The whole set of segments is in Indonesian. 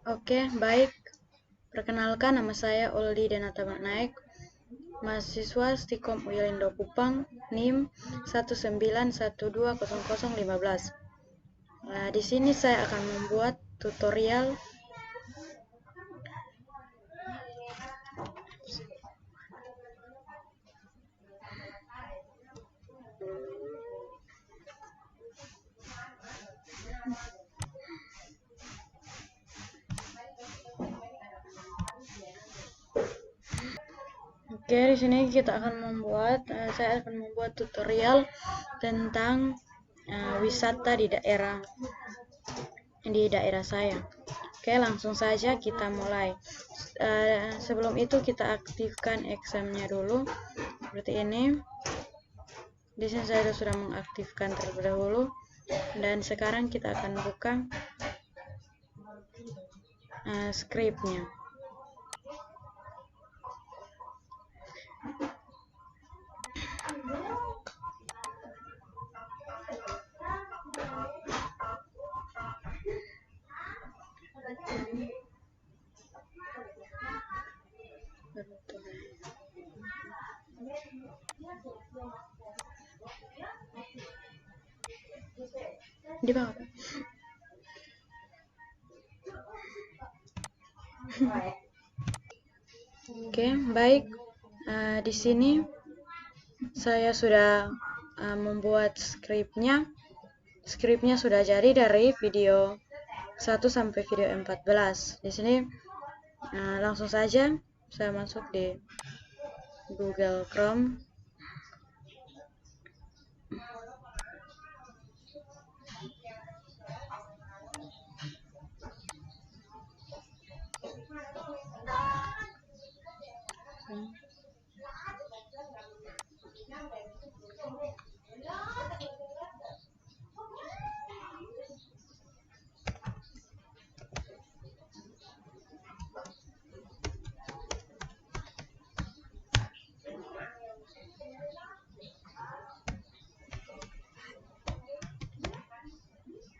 Oke, baik. Perkenalkan, nama saya Uldi Denata Naik, mahasiswa Stikom Uyelindo Kupang, NIM 191200015. Nah, di sini saya akan membuat tutorial Oke, di sini saya akan membuat tutorial tentang wisata di daerah saya. Oke, langsung saja kita mulai. Sebelum itu kita aktifkan exam-nya dulu, seperti ini. Di sini saya sudah mengaktifkan terlebih dahulu, dan sekarang kita akan buka script-nya. Di bawah. Oke, baik. Di sini saya sudah membuat skripnya. Skripnya sudah jadi dari video 1 sampai video 14. Di sini langsung saja saya masuk di Google Chrome.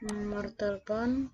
Nomor telepon.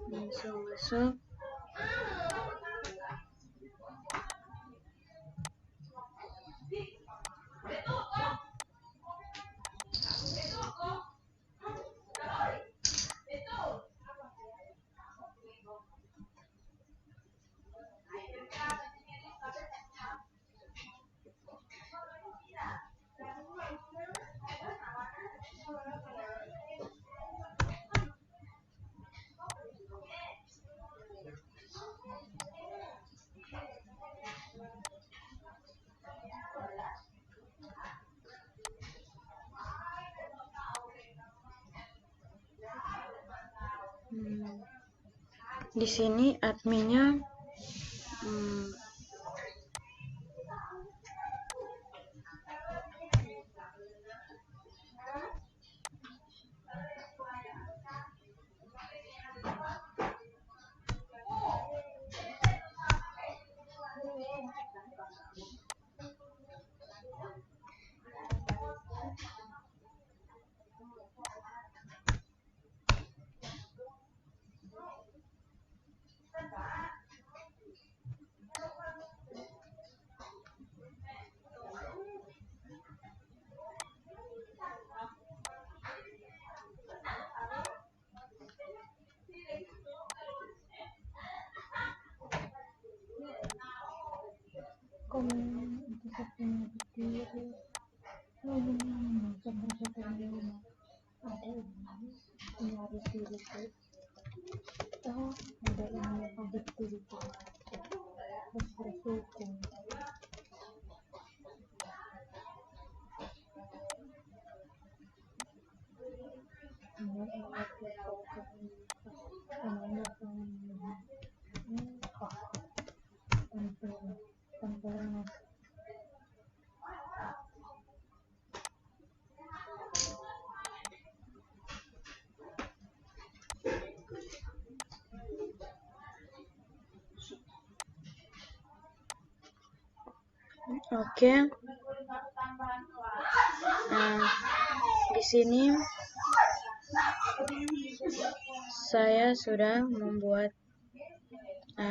Langsung masuk. Di sini adminnya Oke. Di sini saya sudah membuat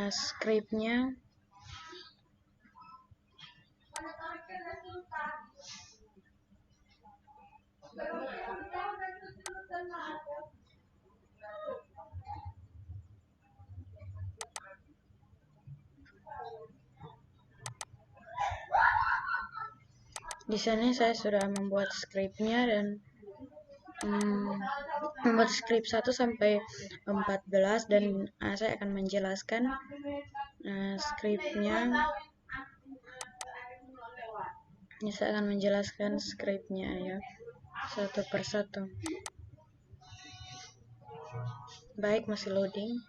skripnya. Di sini saya sudah membuat skripnya dan membuat skrip 1 sampai 14 dan saya akan menjelaskan skripnya. Saya akan menjelaskan skripnya ya, satu persatu. Baik, masih loading.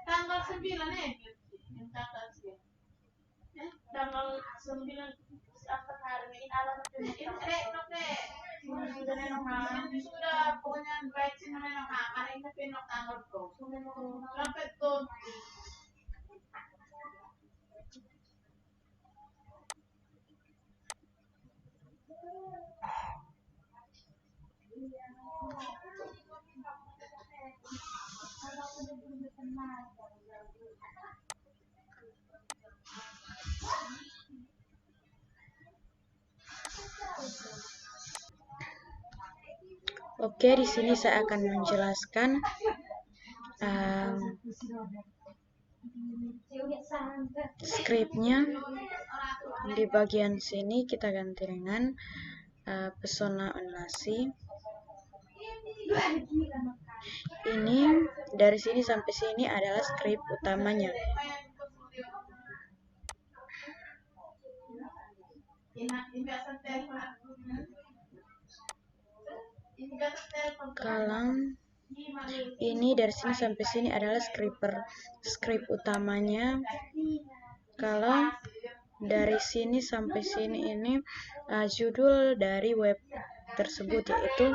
Tanggal 9 tanggal 9 after hari ini alamat sudah pokoknya baik sih namanya karena ini pinok tanggal tuh sampai tuh Oke, di sini saya akan menjelaskan skripnya. Di bagian sini kita ganti dengan pesona onlasi. Ini dari sini sampai sini adalah skrip utamanya. Kalau ini dari sini sampai sini adalah skrip utamanya. Kalau dari sini sampai sini ini judul dari web tersebut, yaitu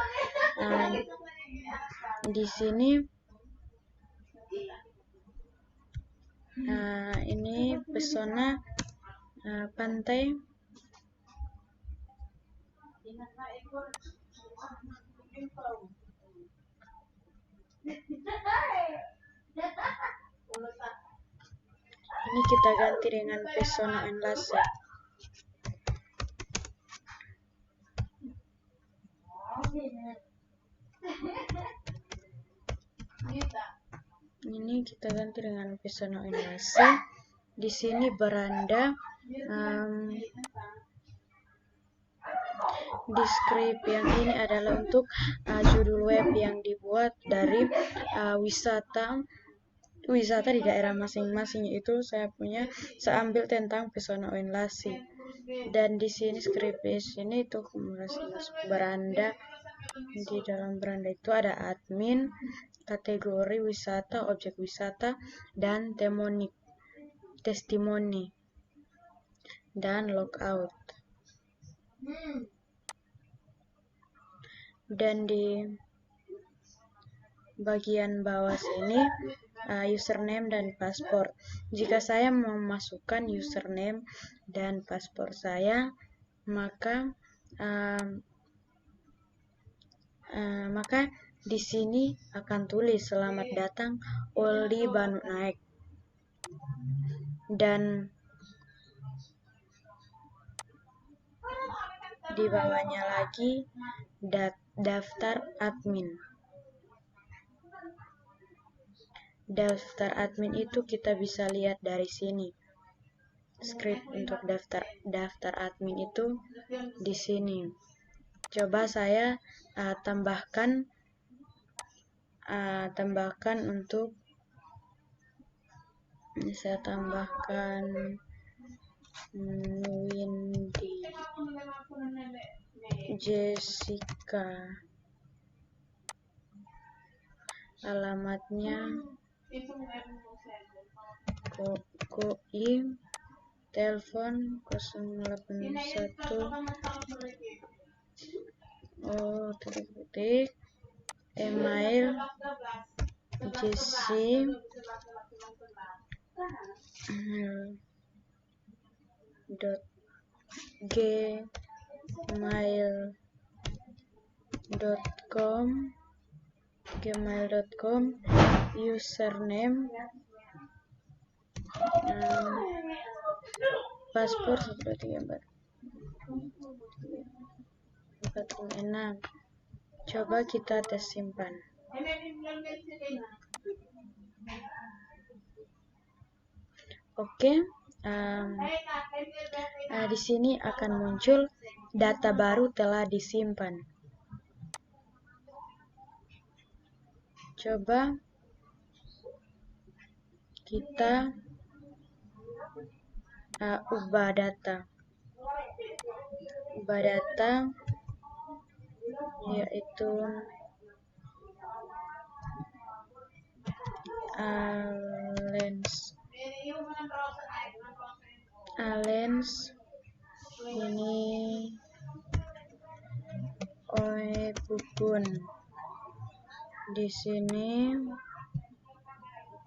di sini ini pesona pantai. Ini kita ganti dengan pesona enlace. Ini kita ganti dengan pesona enlace. Di sini beranda. Di skrip yang ini adalah untuk judul web yang dibuat dari wisata di daerah masing-masing. Itu saya ambil tentang pesona onlasi. Dan di sini skrip di sini itu beranda. Di dalam beranda itu ada admin, kategori wisata, objek wisata, dan testimoni dan logout. Dan di bagian bawah sini username dan paspor. Jika saya memasukkan username dan paspor saya, maka di sini akan tulis selamat datang Oli Banu Naik, dan di bawahnya lagi daftar admin. Daftar admin itu kita bisa lihat dari sini. Script untuk daftar admin itu di sini. Coba saya tambahkan untuk saya tambahkan Windy Jessica, alamatnya Koi, telepon 081 email gmail.com, username, paspor 1234456. Coba kita tes simpan. Oke, di sini akan muncul data baru telah disimpan. Coba kita ubah data, yaitu Alens ini Pupun. Di sini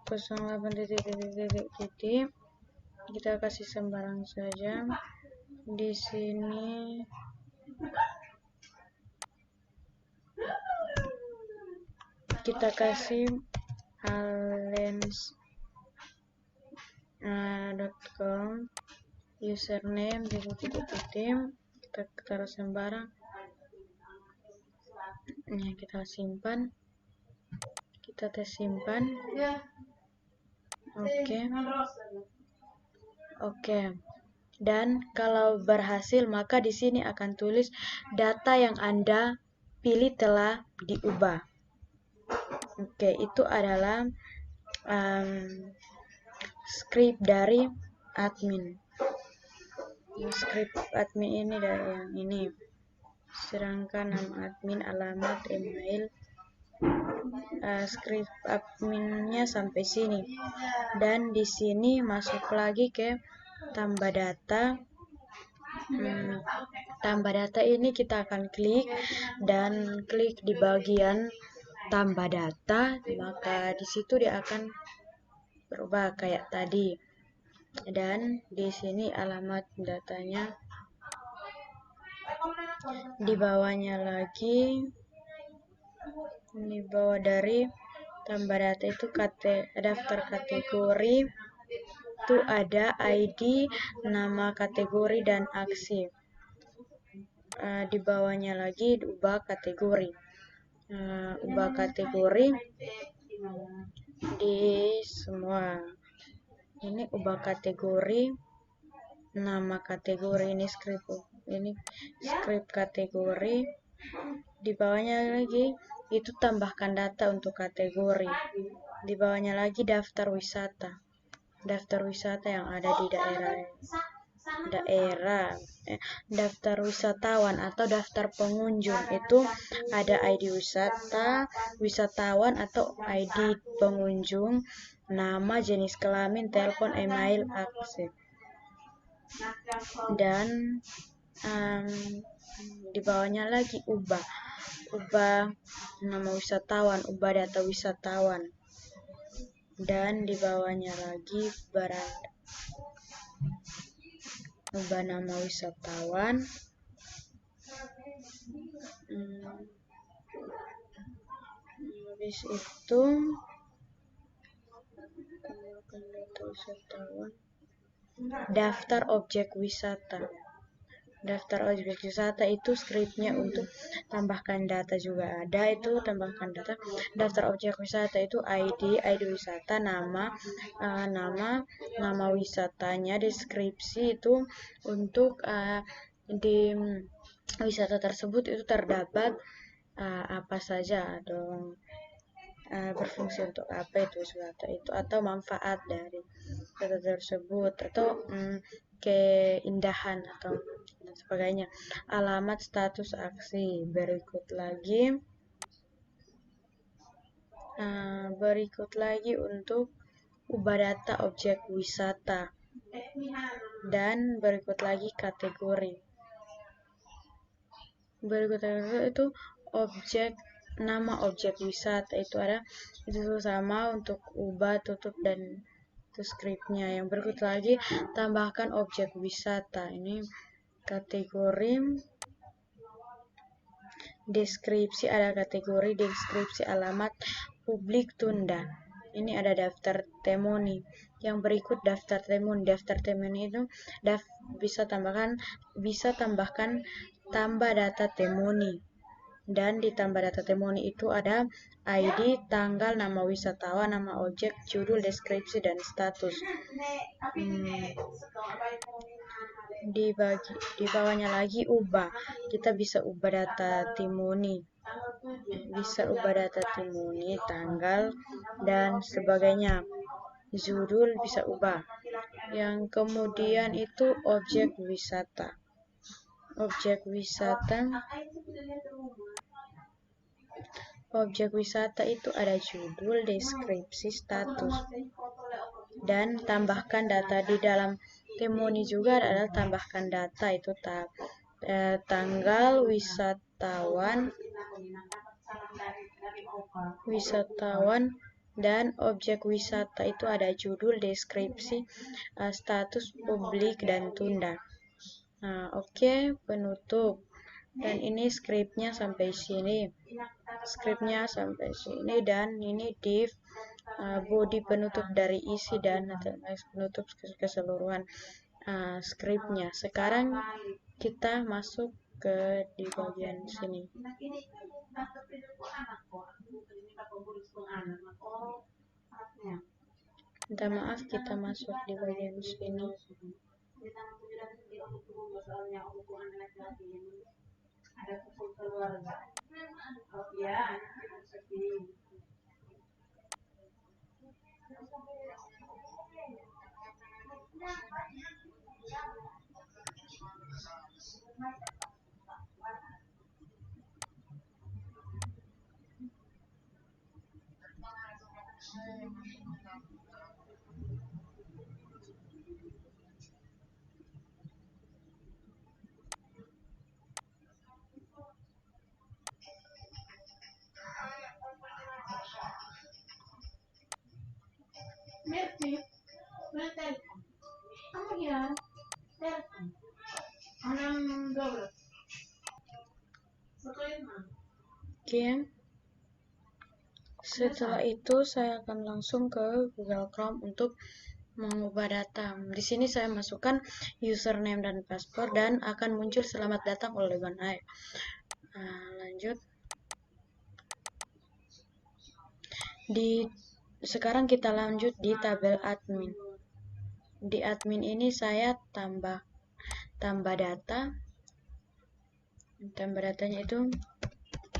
08 kita kasih sembarang saja. Di sini kita kasih alens.com, username kita taruh sembarang. Nah, kita simpan, kita tes simpan. Oke. Dan kalau berhasil, maka di sini akan tulis data yang Anda pilih telah diubah. Oke, itu adalah script dari admin. Script admin ini dari yang ini. Sedangkan nama admin, alamat, email, script adminnya sampai sini. Dan di sini masuk lagi ke tambah data. Tambah data ini kita akan klik dan klik di bagian tambah data, maka di situ dia akan berubah kayak tadi. Dan di sini alamat datanya. Di bawahnya lagi, di bawah dari tambah data itu daftar kategori, itu ada ID, nama kategori, dan aksi. Di bawahnya lagi ubah kategori. Ubah kategori di semua. Ini ubah kategori, nama kategori, ini script kategori. Di bawahnya lagi itu tambahkan data untuk kategori. Di bawahnya lagi daftar wisata yang ada di daftar wisatawan atau daftar pengunjung. Itu ada ID wisatawan atau ID pengunjung, nama, jenis kelamin, telepon, email, aksi. Dan Di bawahnya lagi ubah nama wisatawan, ubah data wisatawan, dan di bawahnya lagi beranda, ubah nama wisatawan, habis itu data wisatawan, daftar objek wisata. Daftar objek wisata itu skripnya untuk tambahkan data juga ada, itu tambahkan data. Daftar objek wisata itu ID wisata, nama wisatanya, deskripsi itu untuk di wisata tersebut itu terdapat apa saja dong, berfungsi untuk apa itu wisata itu, atau manfaat dari wisata tersebut, atau keindahan atau dan sebagainya. Alamat, status aksi. Berikut lagi untuk ubah data objek wisata, dan berikut lagi kategori. Berikut itu nama objek wisata itu ada, itu sama untuk ubah, tutup, dan itu skripnya. Yang berikut lagi tambahkan objek wisata, ini kategori, deskripsi, ada kategori deskripsi, alamat, publik, tunda. Ini ada daftar temoni. Yang berikut daftar temoni. Daftar temoni itu bisa tambahkan tambah data temoni. Dan di tambah data temoni itu ada ID, tanggal, nama wisatawan, nama objek, judul, deskripsi, dan status. Di bawahnya lagi ubah. Kita bisa ubah data temoni. Tanggal, dan sebagainya. Judul bisa ubah. Yang kemudian itu objek wisata. Objek wisata itu ada judul, deskripsi, status, dan tambahkan data. Di dalam temoni juga adalah tambahkan data, itu tanggal wisatawan, dan objek wisata itu ada judul, deskripsi, status, publik, dan tunda. Oke, penutup. Dan ini skripnya sampai sini. Dan ini div, body penutup dari isi, dan penutup keseluruhan skripnya. Sekarang kita masuk ke di bagian sini. Minta maaf, kita masuk di bagian sini. Oke. Setelah itu saya akan langsung ke Google Chrome untuk mengubah data. Di sini saya masukkan username dan password, dan akan muncul selamat datang oleh Legon.ai. Lanjut. Sekarang kita lanjut di tabel admin. Di admin ini saya tambah data. Tambah datanya itu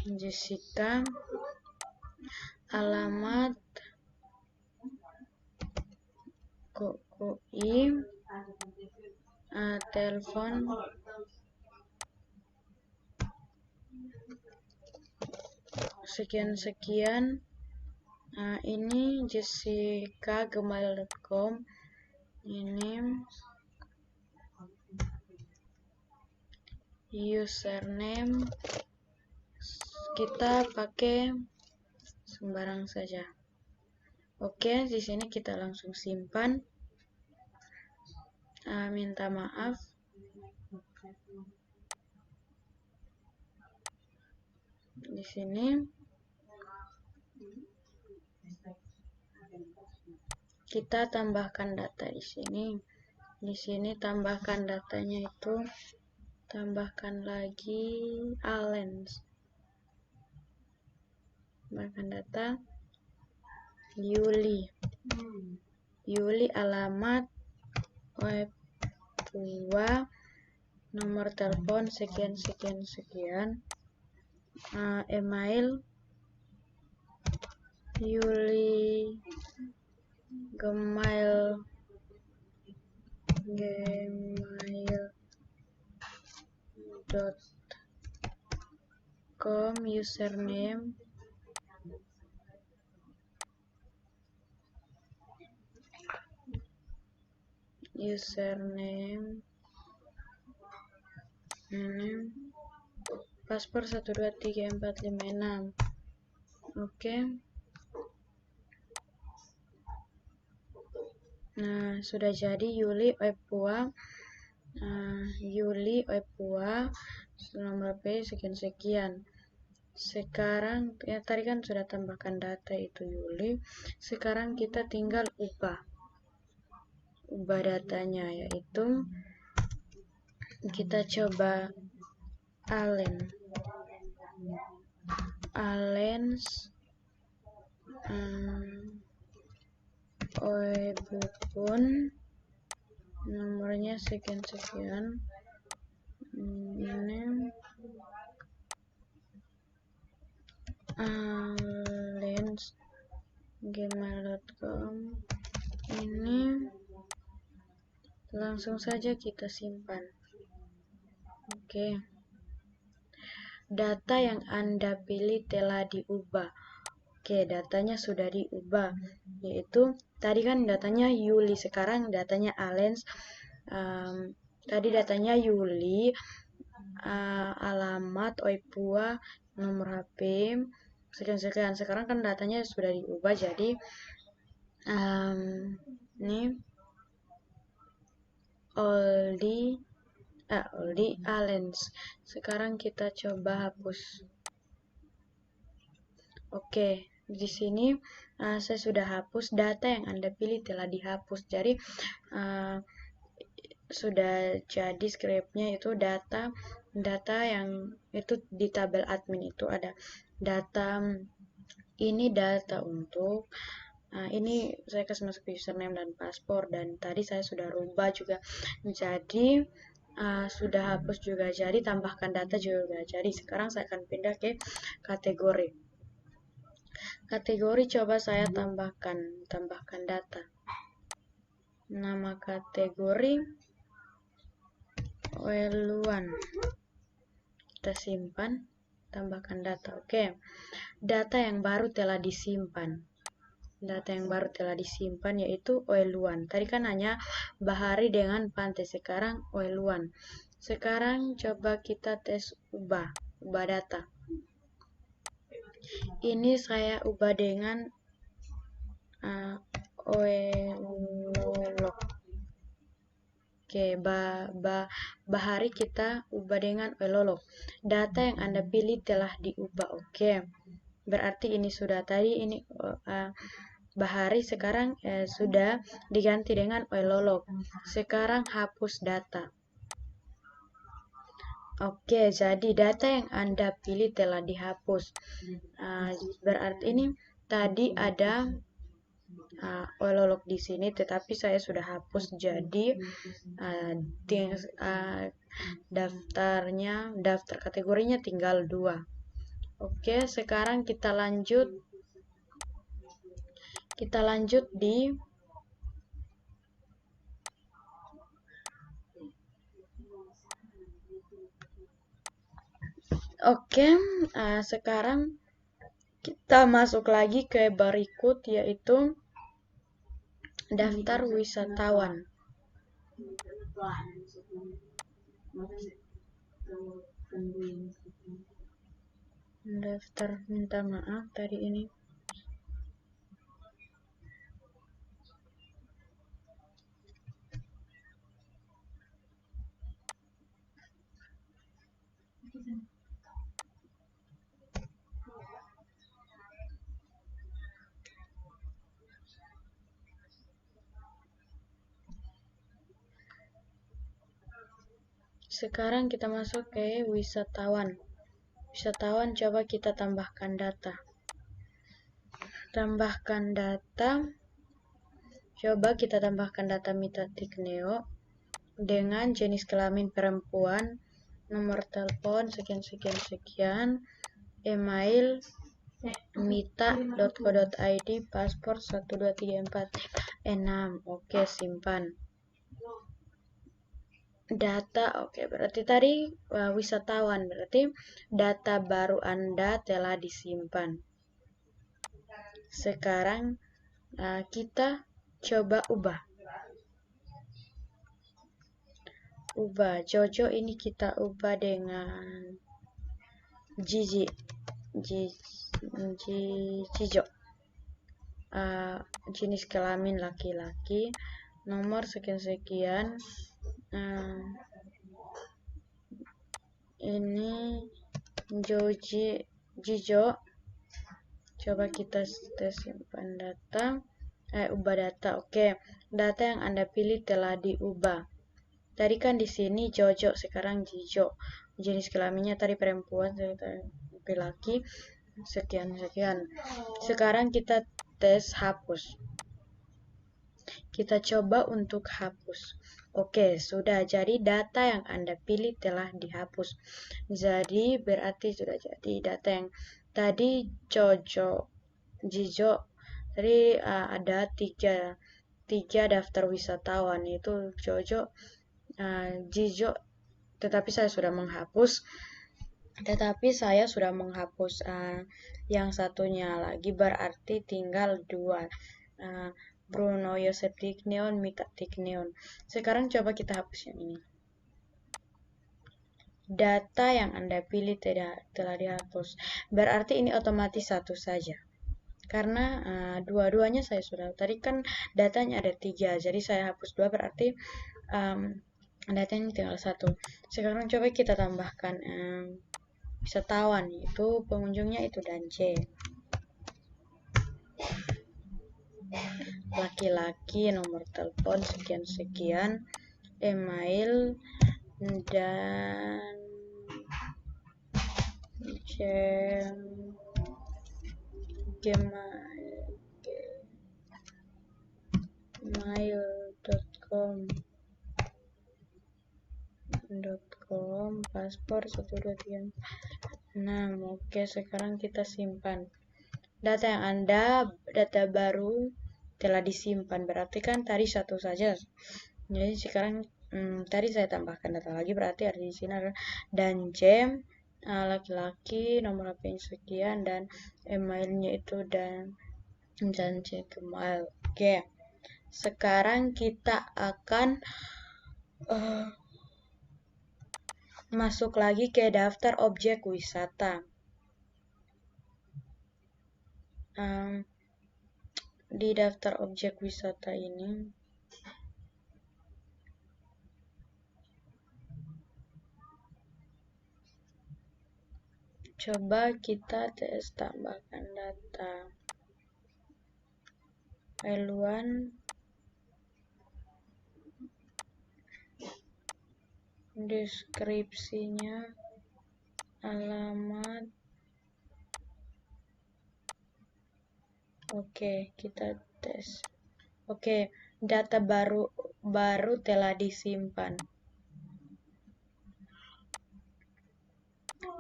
Jessica, alamat, KUI, telepon, sekian. Ini jessica@gmail.com. Ini username kita pakai sembarang saja. Oke, di sini kita langsung simpan. Minta maaf. Di sini kita tambahkan data di sini. Di sini tambahkan datanya itu, tambahkan lagi Allens. Tambahkan data Yuli. Yuli alamat Papua, nomor telepon sekian sekian sekian, email Yuli gmail.com, username paspor 123456. Oke. Nah, sudah jadi Yuli Papua. Yuli Papua nomor HP sekian-sekian. Sekarang ya tadi kan sudah tambahkan data itu Yuli. Sekarang kita tinggal ubah datanya, yaitu kita coba Allens Oebupun, nomornya sekian-sekian. Ini Allens gmail.com. Ini langsung saja kita simpan. Oke. Data yang Anda pilih telah diubah. Oke, datanya sudah diubah, yaitu tadi kan datanya Yuli, sekarang datanya Allens. Tadi datanya Yuli, alamat Oipua, nomor HP sekian-sekian. Sekarang kan datanya sudah diubah, jadi ini Aldi Allens. Sekarang kita coba hapus. Oke, di sini saya sudah hapus. Data yang Anda pilih telah dihapus. Jadi sudah jadi scriptnya itu data yang itu di tabel admin itu ada data. Ini data untuk ini saya kasih masuk username dan paspor, dan tadi saya sudah rubah juga. Jadi sudah hapus juga, jadi tambahkan data juga. Jadi sekarang saya akan pindah ke kategori. Kategori coba saya tambahkan data. Nama kategori Oeluan. Kita simpan, tambahkan data. Oke. Data yang baru telah disimpan. Data yang baru telah disimpan yaitu Oeluan. Tadi kan hanya Bahari dengan Pantai, sekarang Oeluan. Sekarang coba kita tes ubah data. Ini saya ubah dengan Oelolok. Oke, Bahari kita ubah dengan Oelolok. Data yang Anda pilih telah diubah. Oke. Berarti ini sudah tadi ini Bahari, sekarang sudah diganti dengan Oelolok. Sekarang hapus data. Oke, jadi data yang Anda pilih telah dihapus. Berarti ini tadi ada Oelolok di sini, tetapi saya sudah hapus. Jadi daftar kategorinya tinggal 2. Oke, sekarang kita lanjut di sekarang kita masuk lagi ke berikut, yaitu daftar wisatawan. Daftar minta maaf tadi ini. Sekarang kita masuk ke wisatawan. Wisatawan, coba kita tambahkan data. Tambahkan data. Coba kita tambahkan data Mita Tikneo dengan jenis kelamin perempuan, nomor telepon sekian, email mita.co.id, paspor 12346. Oke, simpan. Data, oke, berarti tadi wisatawan, berarti data baru Anda telah disimpan. Sekarang kita coba ubah. Jojo ini kita ubah dengan Jijo. Jenis kelamin laki-laki, nomor sekian. Ini Jijo. Coba kita simpan data. Ubah data. Oke, data yang Anda pilih telah diubah. Tadi kan di sini Jojo, sekarang Jijo. Jenis kelaminnya tadi perempuan, laki-laki, sekian. Sekarang kita tes hapus. Kita coba untuk hapus. Oke, sudah jadi data yang Anda pilih telah dihapus. Jadi berarti sudah jadi data yang tadi Jojo, Jijo. Tadi ada tiga daftar wisatawan, itu Jojo, Jijo, tetapi saya sudah menghapus yang satunya lagi, berarti tinggal 2, Bruno Yosef Tikneon, Mika Tikneon. Sekarang coba kita hapus yang ini. Data yang Anda pilih telah dihapus, berarti ini otomatis satu saja. Karena dua-duanya saya sudah, tadi kan datanya ada 3, jadi saya hapus 2, berarti datanya tinggal 1. Sekarang coba kita tambahkan wisatawan, itu pengunjungnya itu dan C. Laki-laki, nomor telepon sekian, email dan gmail.com, paspor 12346. Oke, sekarang kita simpan. Data yang data baru telah disimpan, berarti kan tadi satu saja. Jadi sekarang tadi saya tambahkan data lagi, berarti ada di sini ada dan Jem, laki-laki, nomor HP sekian, dan emailnya itu dan Gmail. Oke, sekarang kita akan masuk lagi ke daftar objek wisata. Di daftar objek wisata ini coba kita tes tambahkan data L1, deskripsinya, alamat. Oke, kita tes. Oke, data baru telah disimpan.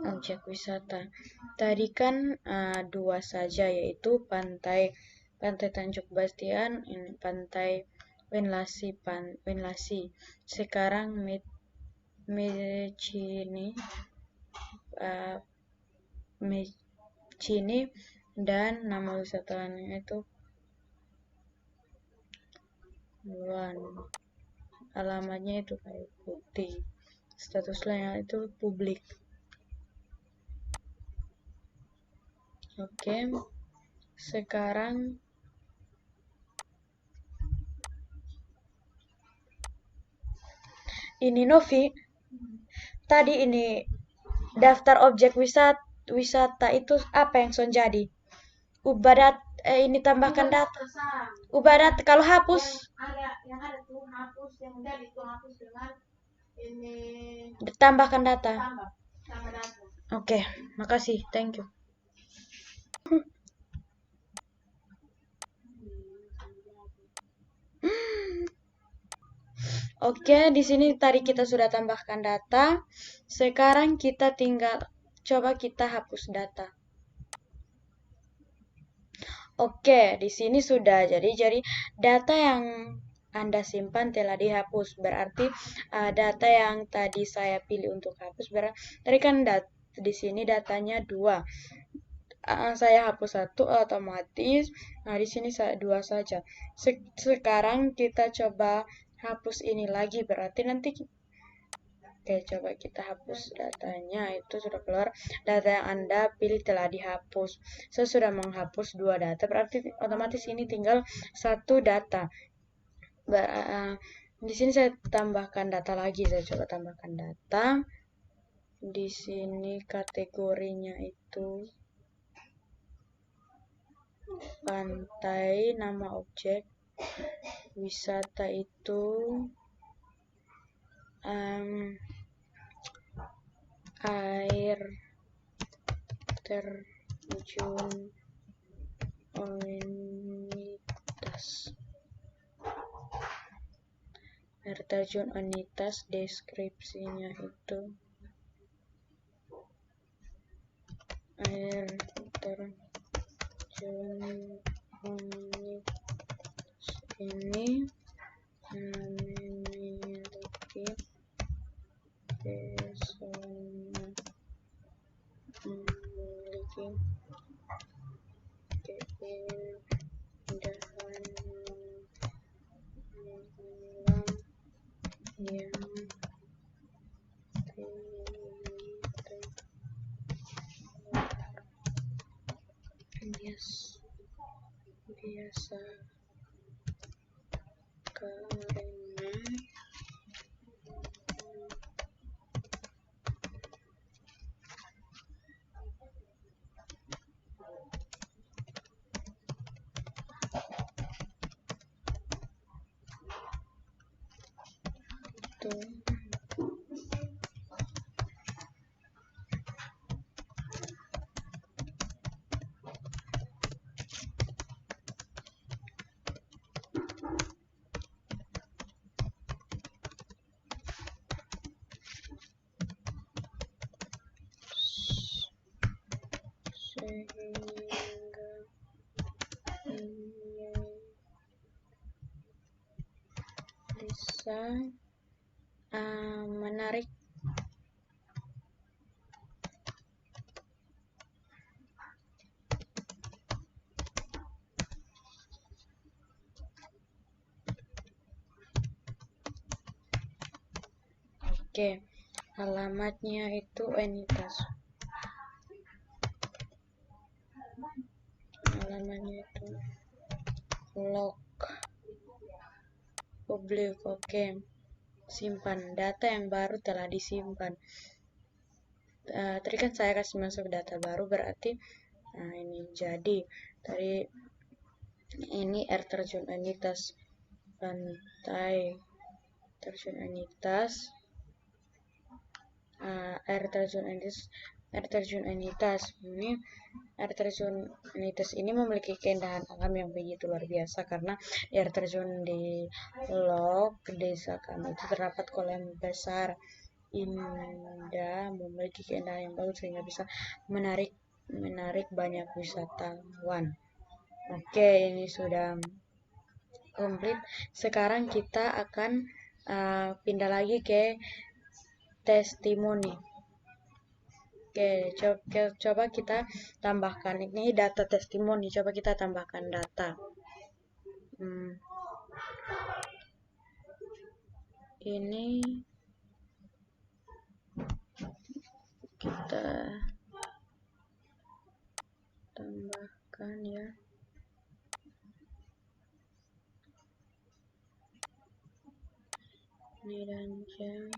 Objek wisata. Tadi kan 2 saja, yaitu pantai Tanjung Bastian, pantai Wenlasi. Sekarang Mecini dan nama wisatawannya itu Luan. Alamatnya itu Kayu Putih. status lainnya itu publik. Oke, sekarang ini Novi, tadi ini daftar objek wisata itu apa yang son jadi? Ini tambahkan data. Terserah. Ubah data kalau hapus Yang ada tuh hapus yang jadi tuh hapus dengan ini tambahkan data. tambah data. Oke, makasih. Thank you. Oke, di sini tadi kita sudah tambahkan data. Sekarang kita tinggal coba kita hapus data. Oke, di sini sudah. Jadi data yang Anda simpan telah dihapus. Berarti data yang tadi saya pilih untuk hapus tadi kan di sini datanya 2. Saya hapus 1 otomatis. Nah, di sini saya 2 saja. Sekarang kita coba hapus ini lagi, berarti nanti oke, coba kita hapus datanya. Itu sudah keluar. Data yang Anda pilih telah dihapus. Saya sudah menghapus 2 data, berarti otomatis ini tinggal 1 data. Di sini saya tambahkan data lagi. Saya coba tambahkan data. Di sini kategorinya itu pantai, nama objek wisata itu air terjun Onitas. Air terjun Onitas, deskripsinya itu air terjun Onitas ini memiliki pesona, memiliki keindahan alam yang biasa karena itu sehingga ia bisa menarik alamatnya itu entitas. Alamatnya itu log publik. Simpan. Data yang baru telah disimpan. Tadi kan saya kasih masuk data baru, berarti ini jadi tadi ini air terjun Enitas, pantai terjun Enitas, air terjun Enitas ini air terjun Enitas ini memiliki keindahan alam yang begitu luar biasa karena di air terjun di Lok desa kami itu terdapat kolam besar indah, memiliki keindahan yang bagus sehingga bisa menarik banyak wisatawan. Oke, ini sudah komplit. Sekarang kita akan pindah lagi ke testimoni. Oke, coba kita tambahkan ini data testimoni. Coba kita tambahkan data. Ini kita tambahkan ya. Ini dan jam,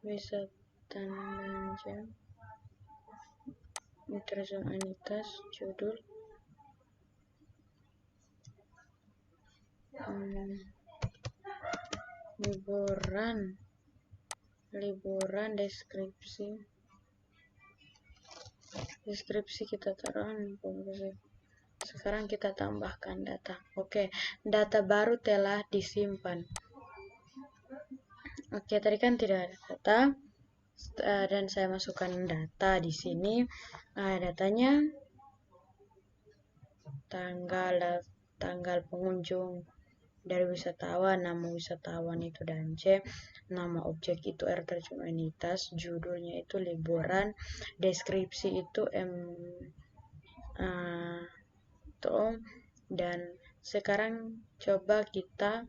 wisata dan jam, intersonalitas, judul, liburan, deskripsi kita taruh. Sekarang kita tambahkan data. Oke, data baru telah disimpan. Oke, tadi kan tidak ada data dan saya masukkan data di sini. Datanya tanggal pengunjung dari wisatawan, nama wisatawan itu dan C, nama objek itu air terjun Unitas, judulnya itu liburan, deskripsi itu dan sekarang coba kita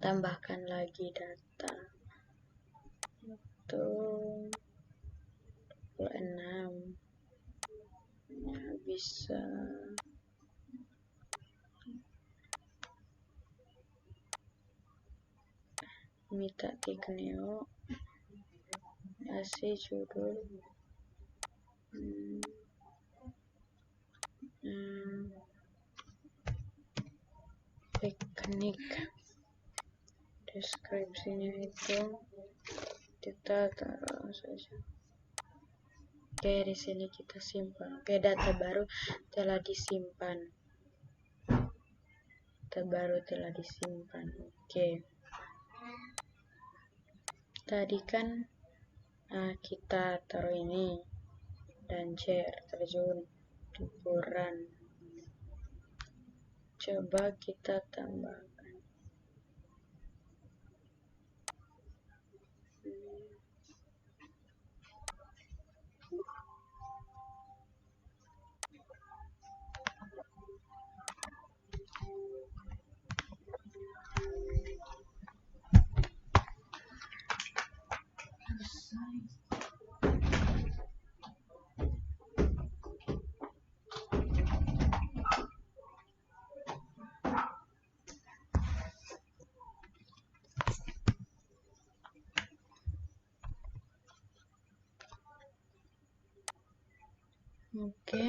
tambahkan lagi data itu 26 ya, bisa Mita Tigneo kasih judul piknik, deskripsinya itu kita taruh saja. Oke, di sini kita simpan. Oke, data baru telah disimpan. Oke, tadi kan kita taruh ini dan air terjun liburan. Coba kita tambahkan. Oke,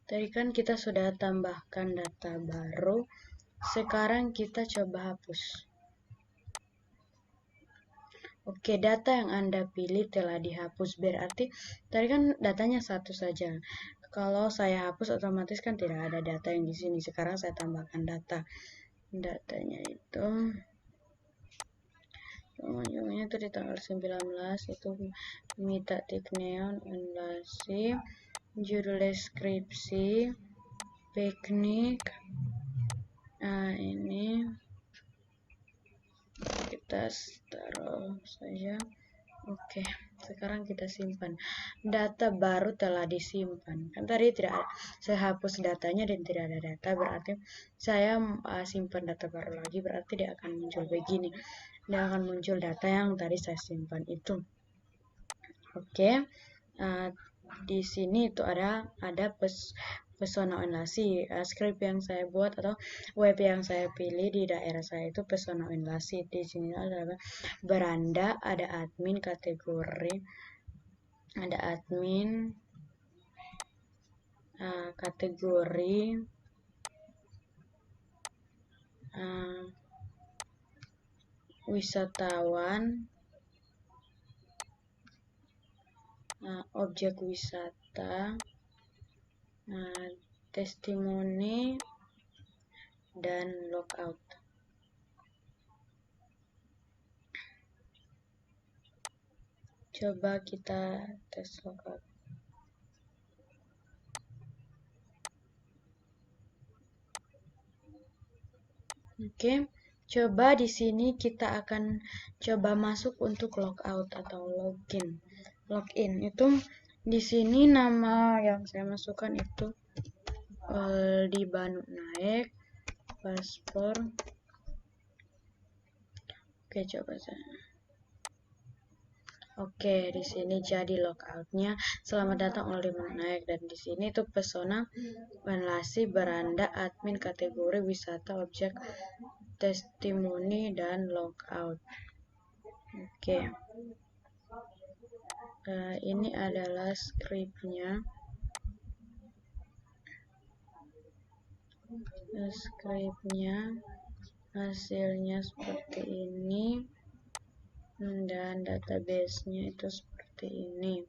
tadi kan kita sudah tambahkan data baru. Sekarang kita coba hapus. Oke, data yang Anda pilih telah dihapus. Berarti tadi kan datanya satu saja. Kalau saya hapus otomatis kan tidak ada data yang di sini. Sekarang saya tambahkan datanya itu pengunjungnya itu di tanggal 19 itu Mita Tigneon Unlasi, judul deskripsi piknik. Ini kita taruh saja. Oke, sekarang kita simpan. Data baru telah disimpan. Kan tadi tidak ada, saya hapus datanya dan tidak ada data, berarti saya simpan data baru lagi, berarti dia akan muncul begini. Dia akan muncul data yang tadi saya simpan itu. Oke, di sini itu ada Pesona Onlasi, skrip yang saya buat atau web yang saya pilih di daerah saya itu Pesona Onlasi. Di sini adalah beranda, ada admin kategori, ada admin kategori wisatawan, objek wisata, testimoni, dan logout. Coba kita tes logout. Oke, coba di sini kita akan coba masuk untuk logout atau login itu di sini nama yang saya masukkan itu di Banu Naik, paspor. Oke, coba saya. Oke, di sini jadi logoutnya. Selamat datang oleh menaik, dan di sini tuh pesona relasi beranda admin kategori wisata objek testimoni dan logout. Oke, ini adalah skripnya. Hasilnya seperti ini, dan database-nya itu seperti ini.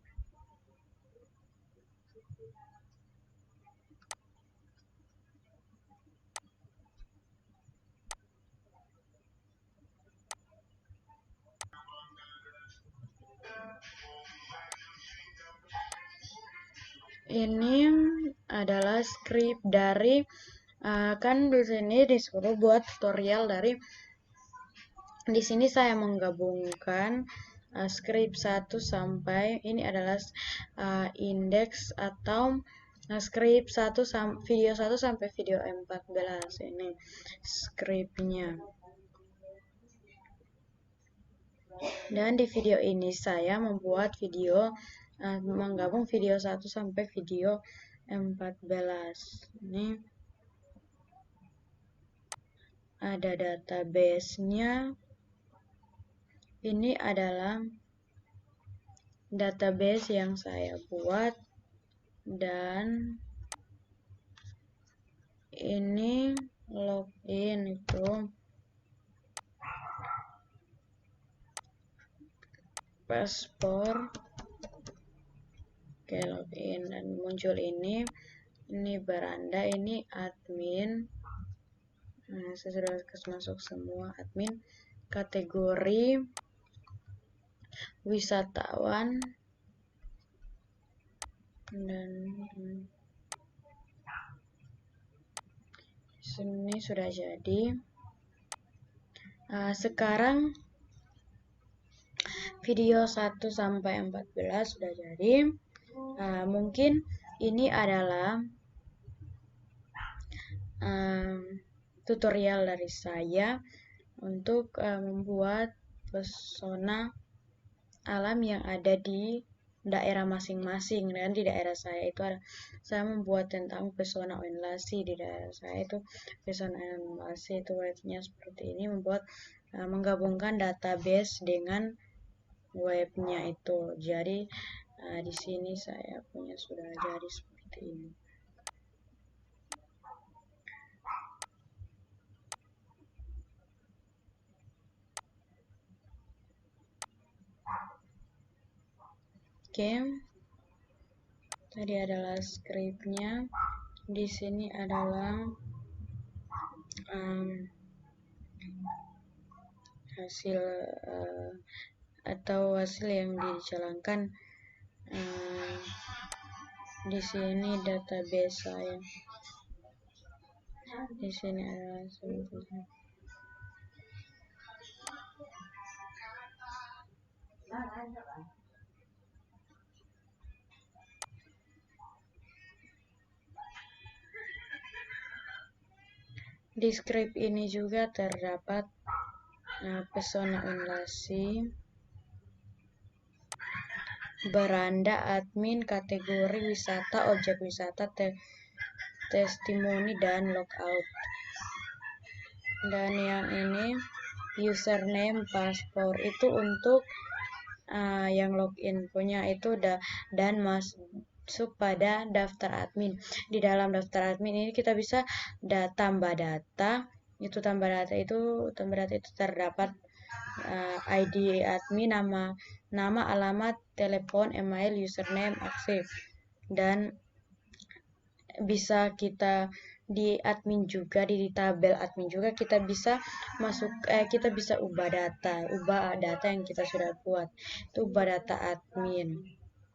Ini adalah script dari kan di sini disuruh buat tutorial dari. Di sini saya menggabungkan script 1 sampai ini adalah indeks atau script 1 video 1 sampai video 14. Ini scriptnya. Dan di video ini saya membuat video menggabung video 1 sampai video 14. Ini ada database-nya. Ini adalah database yang saya buat, dan ini login itu paspor. Oke, login dan muncul ini beranda, ini admin. Nah, saya sudah masuk semua admin, kategori wisatawan, dan sini sudah jadi. Sekarang video 1 sampai 14 sudah jadi. Mungkin ini adalah tutorial dari saya untuk membuat pesona alam yang ada di daerah masing-masing. Dan di daerah saya itu saya membuat tentang pesona Oenlasi. Di daerah saya itu pesona Oenlasi itu webnya seperti ini, menggabungkan database dengan webnya itu. Jadi di sini saya punya sudah jadi seperti ini. Oke, tadi adalah scriptnya. Di sini adalah hasil atau hasil yang dijalankan. Di sini database saya. Di sini adalah hasilnya. Di script ini juga terdapat pesona Oenlasi, beranda admin kategori wisata objek wisata testimoni dan logout. Dan yang ini username paspor itu untuk yang login punya itu dan masuk pada daftar admin. Di dalam daftar admin ini kita bisa tambah data. Tambah data itu terdapat ID admin, nama, alamat, telepon, email, username, akses. Dan bisa kita di admin juga, di tabel admin juga kita bisa kita bisa ubah data yang kita sudah buat. Itu ubah data admin.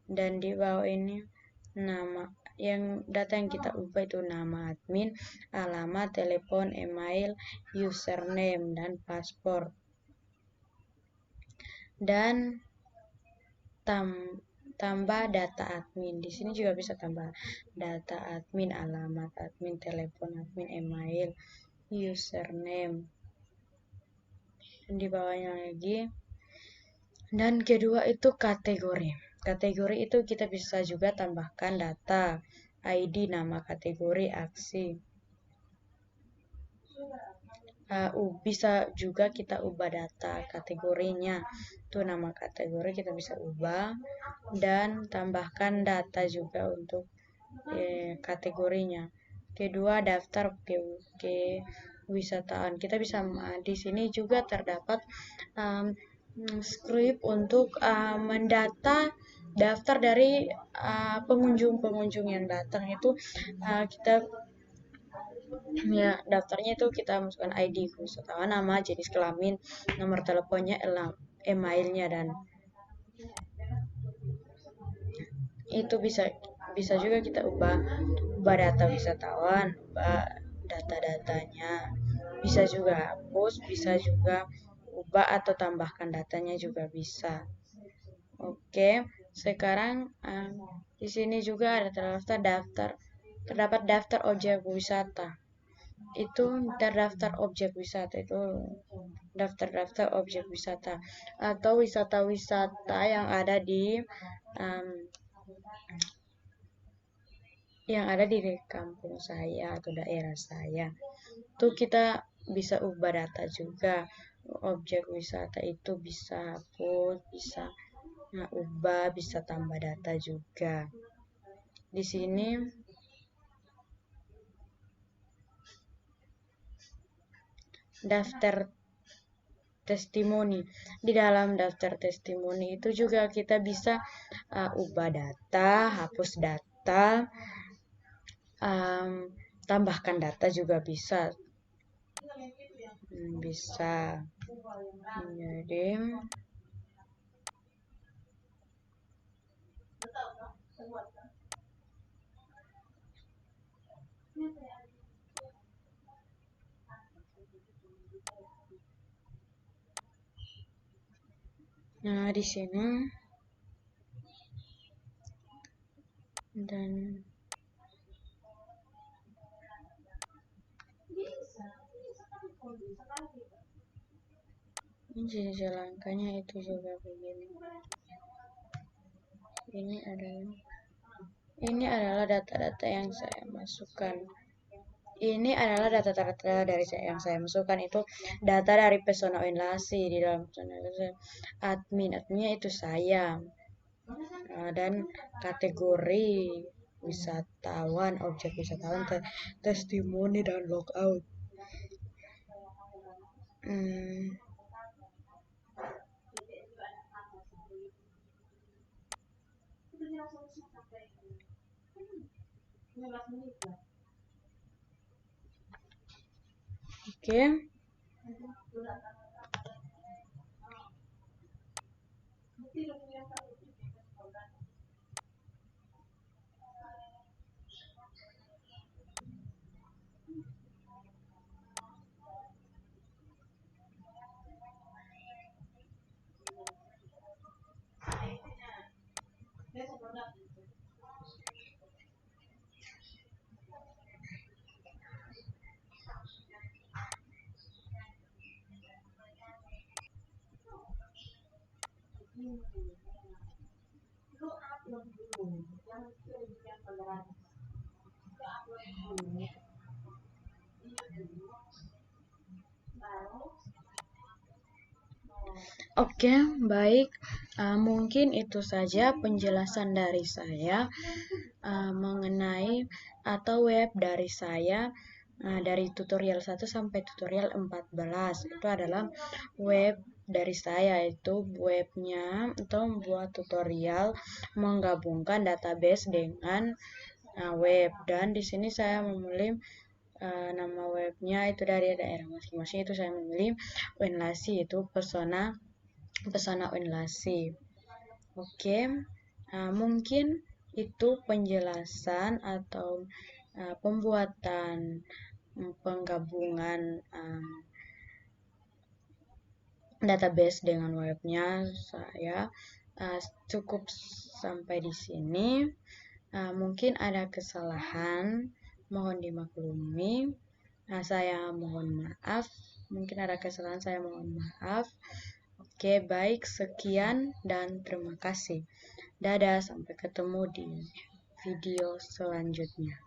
Dan di bawah ini data yang kita ubah itu nama admin, alamat, telepon, email, username, dan paspor. Dan tambah data admin. Di sini juga bisa tambah data admin, alamat admin, telepon admin, email, username. Dan di bawahnya lagi Dan kedua itu kategori. Kategori itu kita bisa juga tambahkan data, ID, nama kategori, aksi. Bisa juga kita ubah data kategorinya. Itu nama kategori kita bisa ubah dan tambahkan data juga untuk kategorinya. Kedua, daftar ke wisatawan. Kita bisa di sini juga terdapat script untuk mendata daftar dari pengunjung-pengunjung yang datang itu kita ya daftarnya itu kita masukkan ID wisatawan, nama, jenis kelamin, nomor teleponnya, emailnya dan itu bisa juga kita ubah data wisatawan, ubah data-datanya, bisa juga hapus, bisa juga ubah atau tambahkan datanya juga bisa. Oke, sekarang di sini juga ada terdapat daftar objek wisata. Itu terdaftar objek wisata itu daftar objek wisata atau wisata-wisata yang ada di kampung saya atau daerah saya. Itu kita bisa ubah data juga. Objek wisata itu bisa hapus, bisa ubah, bisa tambah data juga. Di sini daftar testimoni. Di dalam daftar testimoni itu juga kita bisa ubah data, hapus data, tambahkan data juga bisa. Bisa. Jadi di sini dan jenis langkahnya itu juga begini. Ini adalah data-data yang saya masukkan. Ini adalah data-data dari yang saya masukkan, itu data dari Pesona Winlasi. Di dalam Pesona Winlasi adminnya itu saya, dan kategori wisatawan, objek wisatawan, testimoni dan logout. Oke. Oke, baik. Mungkin itu saja penjelasan dari saya mengenai atau web dari saya dari tutorial 1 sampai tutorial 14. Itu adalah web dari saya, itu webnya atau membuat tutorial menggabungkan database dengan web, dan di sini saya memilih nama webnya itu dari daerah masing-masing. Itu saya memilih Winlasi, itu Pesona Winlasi. Oke, mungkin itu penjelasan atau pembuatan penggabungan database dengan webnya saya. Cukup sampai di sini. Mungkin ada kesalahan, mohon dimaklumi. Saya mohon maaf. Mungkin ada kesalahan, saya mohon maaf. Oke, baik, sekian dan terima kasih. Dadah, sampai ketemu di video selanjutnya.